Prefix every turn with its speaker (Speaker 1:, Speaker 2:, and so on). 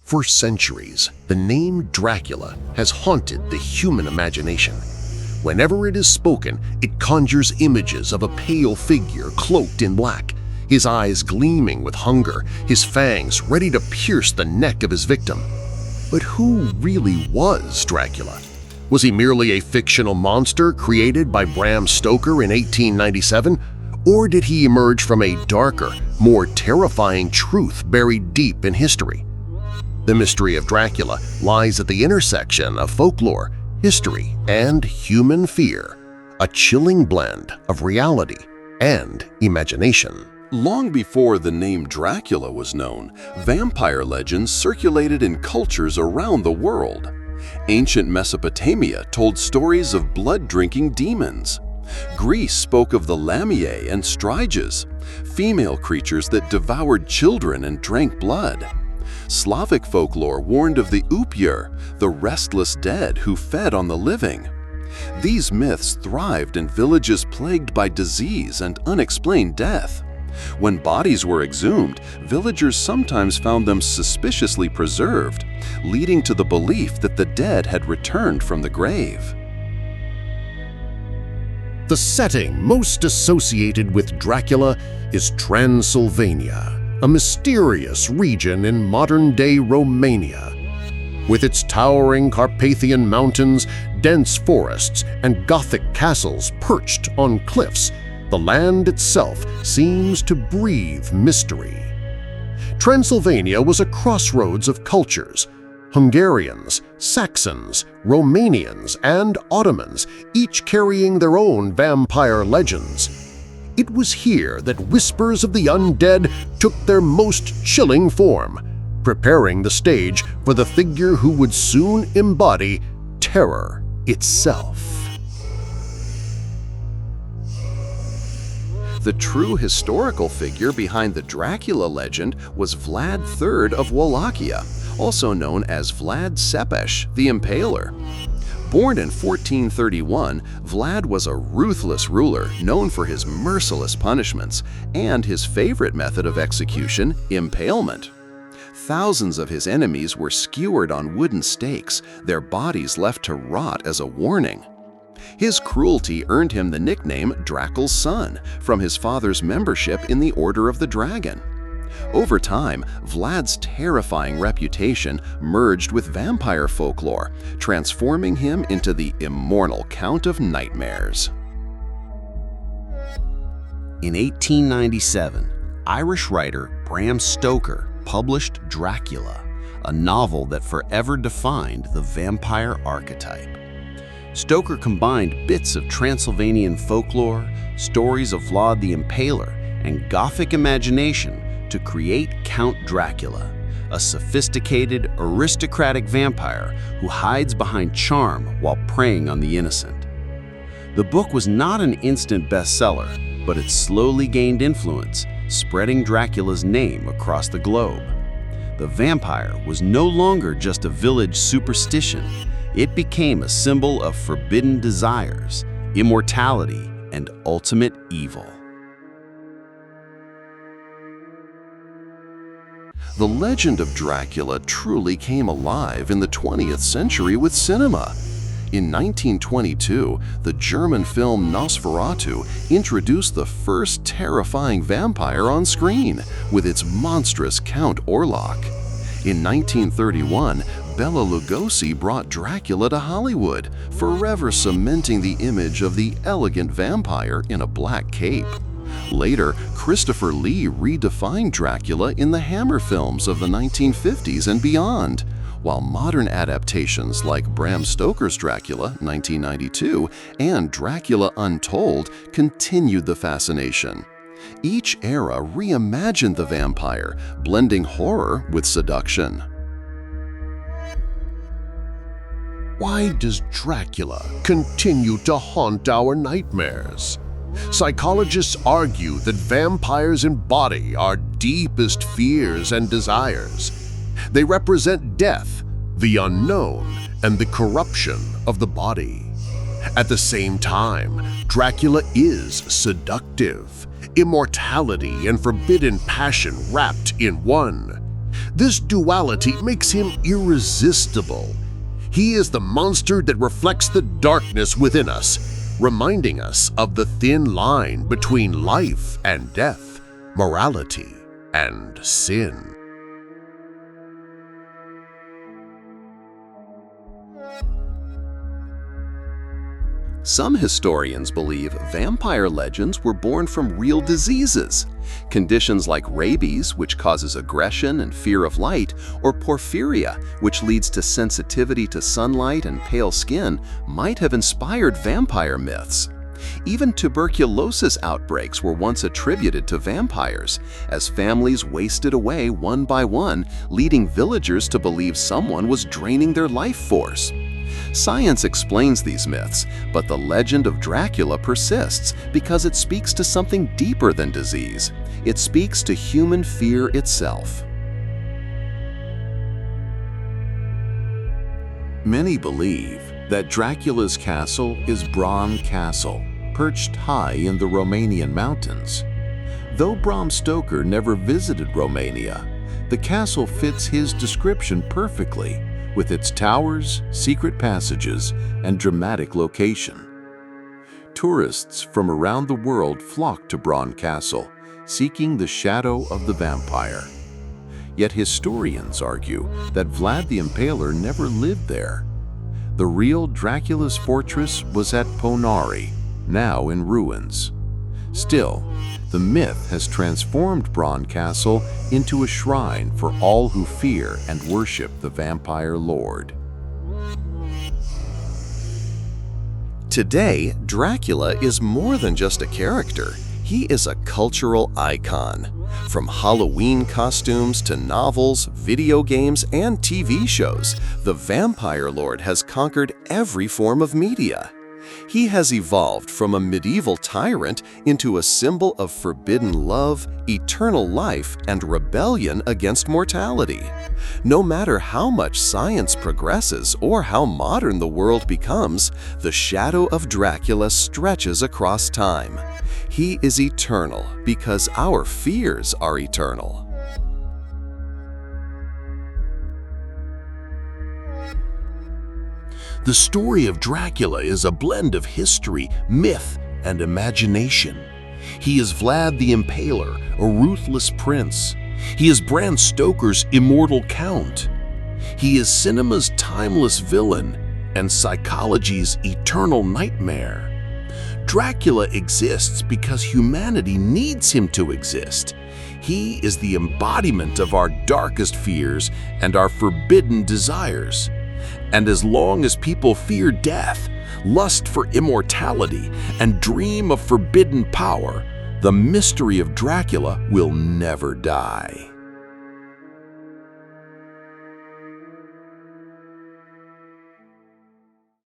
Speaker 1: For centuries, the name Dracula has haunted the human imagination. Whenever it is spoken, it conjures images of a pale figure cloaked in black, his eyes gleaming with hunger, his fangs ready to pierce the neck of his victim. But who really was Dracula? Was he merely a fictional monster created by Bram Stoker in 1897? Or did he emerge from a darker, more terrifying truth buried deep in history? The mystery of Dracula lies at the intersection of folklore, history, and human fear, a chilling blend of reality and imagination.
Speaker 2: Long before the name Dracula was known, vampire legends circulated in cultures around the world. Ancient Mesopotamia told stories of blood-drinking demons. Greece spoke of the Lamiae and Striges, female creatures that devoured children and drank blood. Slavic folklore warned of the Upyr, the restless dead who fed on the living. These myths thrived in villages plagued by disease and unexplained death. When bodies were exhumed, villagers sometimes found them suspiciously preserved, leading to the belief that the dead had returned from the grave.
Speaker 1: The setting most associated with Dracula is Transylvania, a mysterious region in modern-day Romania. With its towering Carpathian mountains, dense forests, and Gothic castles perched on cliffs, the land itself seems to breathe mystery. Transylvania was a crossroads of cultures. Hungarians, Saxons, Romanians, and Ottomans, each carrying their own vampire legends. It was here that whispers of the undead took their most chilling form, preparing the stage for the figure who would soon embody terror itself.
Speaker 2: The true historical figure behind the Dracula legend was Vlad III of Wallachia, also known as Vlad the Impaler. Born in 1431, Vlad was a ruthless ruler known for his merciless punishments and his favorite method of execution, impalement. Thousands of his enemies were skewered on wooden stakes, their bodies left to rot as a warning. His cruelty earned him the nickname Dracula's Son from his father's membership in the Order of the Dragon. Over time, Vlad's terrifying reputation merged with vampire folklore, transforming him into the immortal Count of Nightmares.
Speaker 3: In 1897, Irish writer Bram Stoker published Dracula, a novel that forever defined the vampire archetype. Stoker combined bits of Transylvanian folklore, stories of Vlad the Impaler, and Gothic imagination to create Count Dracula, a sophisticated, aristocratic vampire who hides behind charm while preying on the innocent. The book was not an instant bestseller, but it slowly gained influence, spreading Dracula's name across the globe. The vampire was no longer just a village superstition. It became a symbol of forbidden desires, immortality, and ultimate evil.
Speaker 2: The legend of Dracula truly came alive in the 20th century with cinema. In 1922, the German film Nosferatu introduced the first terrifying vampire on screen with its monstrous Count Orlok. In 1931, Bela Lugosi brought Dracula to Hollywood, forever cementing the image of the elegant vampire in a black cape. Later, Christopher Lee redefined Dracula in the Hammer films of the 1950s and beyond, while modern adaptations like Bram Stoker's Dracula, 1992, and Dracula Untold continued the fascination. Each era reimagined the vampire, blending horror with seduction.
Speaker 1: Why does Dracula continue to haunt our nightmares? Psychologists argue that vampires embody our deepest fears and desires. They represent death, the unknown, and the corruption of the body. At the same time, Dracula is seductive, immortality and forbidden passion wrapped in one. This duality makes him irresistible. He is the monster that reflects the darkness within us, reminding us of the thin line between life and death, morality and sin.
Speaker 2: Some historians believe vampire legends were born from real diseases. Conditions like rabies, which causes aggression and fear of light, or porphyria, which leads to sensitivity to sunlight and pale skin, might have inspired vampire myths. Even tuberculosis outbreaks were once attributed to vampires, as families wasted away one by one, leading villagers to believe someone was draining their life force. Science explains these myths, but the legend of Dracula persists because it speaks to something deeper than disease. It speaks to human fear itself.
Speaker 3: Many believe that Dracula's castle is Bram Castle, perched high in the Romanian mountains. Though Bram Stoker never visited Romania, the castle fits his description perfectly, with its towers, secret passages, and dramatic location. Tourists from around the world flock to Bram Castle, seeking the shadow of the vampire. Yet historians argue that Vlad the Impaler never lived there. The real Dracula's fortress was at Ponari, now in ruins. Still, the myth has transformed Bram Castle into a shrine for all who fear and worship the vampire lord.
Speaker 2: Today, Dracula is more than just a character. He is a cultural icon. From Halloween costumes to novels, video games, and TV shows, the vampire lord has conquered every form of media. He has evolved from a medieval tyrant into a symbol of forbidden love, eternal life, and rebellion against mortality. No matter how much science progresses or how modern the world becomes, the shadow of Dracula stretches across time. He is eternal because our fears are eternal.
Speaker 1: The story of Dracula is a blend of history, myth, and imagination. He is Vlad the Impaler, a ruthless prince. He is Bram Stoker's immortal count. He is cinema's timeless villain and psychology's eternal nightmare. Dracula exists because humanity needs him to exist. He is the embodiment of our darkest fears and our forbidden desires. And as long as people fear death, lust for immortality, and dream of forbidden power, the mystery of Dracula will never die.